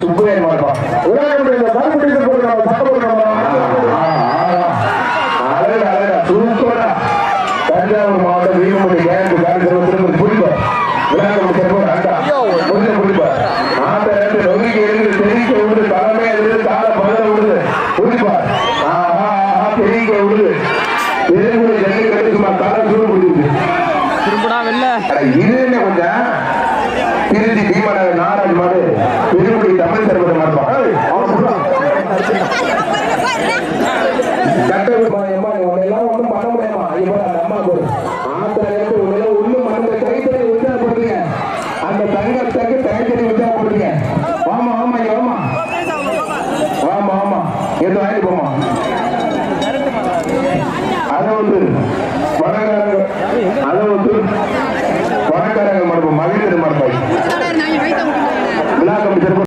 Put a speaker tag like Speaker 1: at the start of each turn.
Speaker 1: சுப்பையன் மாட்டோம் சூப்பரா தஞ்சாவூர் மாவட்டம் வீரமுடி கேங்கு காரணம் பிடிப்பார் பிடிப்பார் ஆட்ட நொறுக்கி இருந்து தெரிவிக்க விடுது தலைமை இருந்து கால பதற விடுது பிடிப்பார் தெரிவிக்க விடுது பெருங்குடி ஜல்லி கட்டுக்குமா கால சூடு பிடிக்குது இது என்ன கொஞ்சம் திருச்சி தீமநகர் நாராஜ் மாடு பெருங்குடி தமிழ் சர்வத மாடுப்பான் கட்டமைப்பா உன்னெல்லாம் ஒண்ணும் பண்ண முடியாமா அந்த அம்மா போடு ஆத்திர உன்னெல்லாம் ஒண்ணும் பண்ண கைத்தறி உற்சாகப்படுறீங்க அந்த தங்கத்துக்கு கைத்தறி உற்சாகப்படுறீங்க ஆமா ஆமா ஆமா ஆமா ஆமா எது வாங்கி போமா